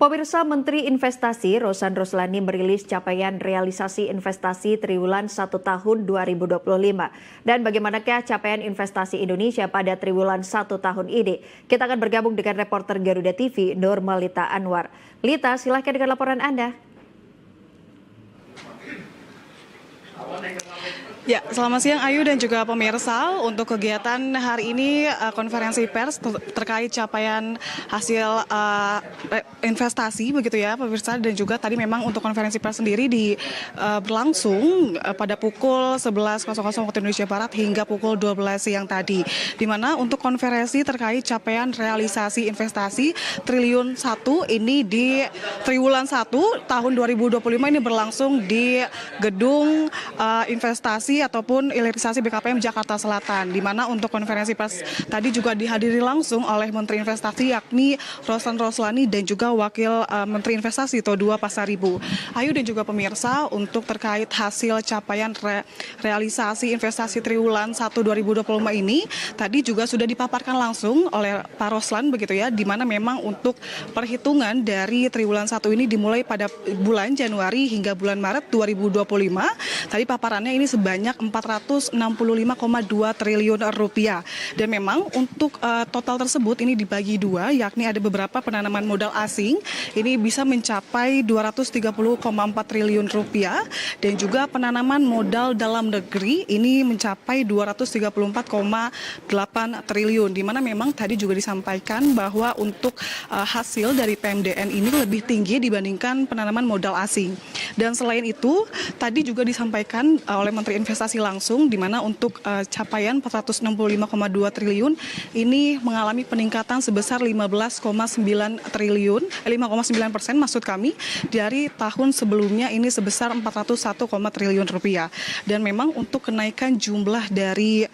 Pemirsa, Menteri Investasi Rosan Roslani merilis capaian realisasi investasi triwulan 1 tahun 2025. Dan bagaimanakah capaian investasi Indonesia pada triwulan 1 tahun ini? Kita akan bergabung dengan reporter Garuda TV, Nurmalita Anwar. Lita, silahkan dengan laporan Anda. Ya, selamat siang Ayu dan juga pemirsa. Untuk kegiatan hari ini konferensi pers terkait capaian hasil investasi begitu ya pemirsa, dan juga tadi memang untuk konferensi pers sendiri berlangsung pada pukul 11.00 waktu Indonesia Barat hingga pukul 12 siang tadi. Di mana untuk konferensi terkait capaian realisasi investasi triliun 1 ini di triwulan 1 tahun 2025 ini berlangsung di gedung investasi ataupun hilirisasi BKPM Jakarta Selatan, di mana untuk konferensi pers tadi juga dihadiri langsung oleh Menteri Investasi yakni Rosan Roslani dan juga Wakil Menteri Investasi Todua Pasaribu. Ayu dan juga pemirsa, untuk terkait hasil capaian realisasi investasi triwulan 1 2025 ini tadi juga sudah dipaparkan langsung oleh Pak Roslan begitu ya, di mana memang untuk perhitungan dari triwulan 1 ini dimulai pada bulan Januari hingga bulan Maret 2025. Tadi paparannya ini sebanyak 465,2 triliun rupiah. Dan memang untuk total tersebut ini dibagi dua, yakni ada beberapa penanaman modal asing ini bisa mencapai 230,4 triliun rupiah, dan juga penanaman modal dalam negeri ini mencapai 234,8 triliun, di mana memang tadi juga disampaikan bahwa untuk hasil dari PMDN ini lebih tinggi dibandingkan penanaman modal asing. Dan selain itu tadi juga disampaikan oleh Menteri Investasi langsung, di mana untuk capaian 465,2 triliun ini mengalami peningkatan sebesar 15,9 triliun, 5,9% maksud kami, dari tahun sebelumnya ini sebesar 401, triliun rupiah. Dan memang untuk kenaikan jumlah dari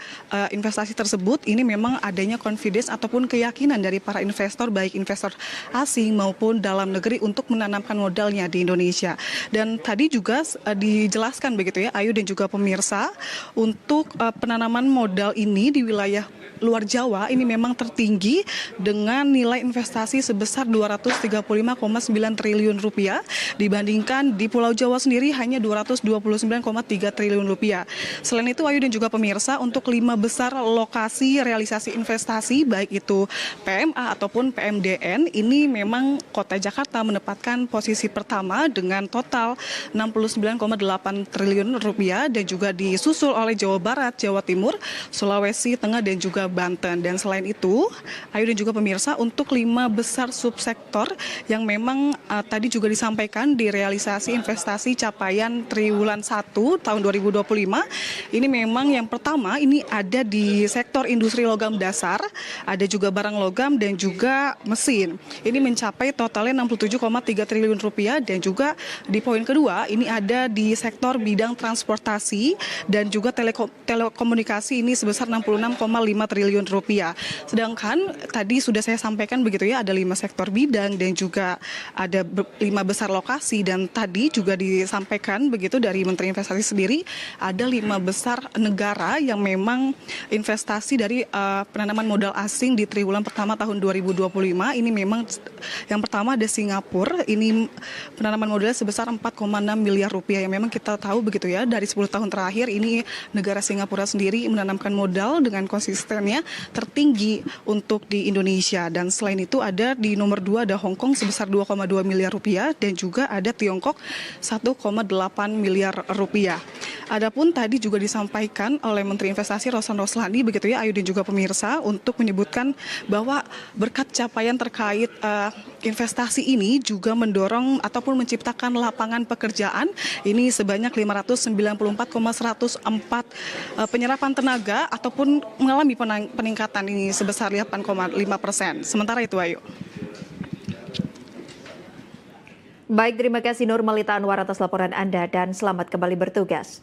investasi tersebut ini memang adanya confidence ataupun keyakinan dari para investor, baik investor asing maupun dalam negeri, untuk menanamkan modalnya di Indonesia. Dan tadi juga dijelaskan begitu ya Ayu dan juga pemirsa, untuk penanaman modal ini di wilayah luar Jawa ini memang tertinggi dengan nilai investasi sebesar 235,9 triliun rupiah, dibandingkan di Pulau Jawa sendiri hanya 229,3 triliun rupiah. Selain itu Ayu dan juga pemirsa, untuk 5 besar lokasi realisasi investasi baik itu PMA ataupun PMDN ini memang Kota Jakarta menempatkan posisi pertama dengan total 69,8 triliun rupiah, dan juga disusul oleh Jawa Barat, Jawa Timur, Sulawesi Tengah dan juga Banten. Dan selain itu Ayu dan juga pemirsa, untuk 5 besar subsektor yang memang tadi juga disampaikan di realisasi investasi capaian triwulan 1 tahun 2025 ini memang yang pertama ini ada di sektor industri logam dasar, ada juga barang logam dan juga mesin. Ini mencapai totalnya 67,3 triliun rupiah, dan juga di poin kedua ini ada di sektor bidang transportasi dan juga telekomunikasi ini sebesar 66,5 triliun rupiah. Sedangkan tadi sudah saya sampaikan begitu ya, ada 5 sektor bidang dan juga ada 5 besar lokasi, dan tadi juga disampaikan begitu dari Menteri Investasi sendiri ada 5 besar negara yang memang investasi dari penanaman modal asing di triwulan pertama tahun 2025. Ini memang yang pertama ada Singapura, ini penanaman modal sebesar 4,6 miliar rupiah, yang memang kita tahu begitu ya dari 10 tahun terakhir ini negara Singapura sendiri menanamkan modal dengan konsistennya tertinggi untuk di Indonesia. Dan selain itu ada di nomor 2 ada Hong Kong sebesar 2,2 miliar rupiah, dan juga ada Tiongkok 1,8 miliar rupiah. Adapun tadi juga disampaikan oleh Menteri Investasi Rosan Roslani begitu ya Ayu dan juga pemirsa, untuk menyebutkan bahwa berkat capaian terkait investasi ini juga mendorong ataupun menciptakan lapangan pekerjaan ini sebanyak 594,104 penyerapan tenaga ataupun mengalami peningkatan ini sebesar 8,5%. Sementara itu Ayu. Baik, terima kasih Nurmalita Anwar atas laporan Anda dan selamat kembali bertugas.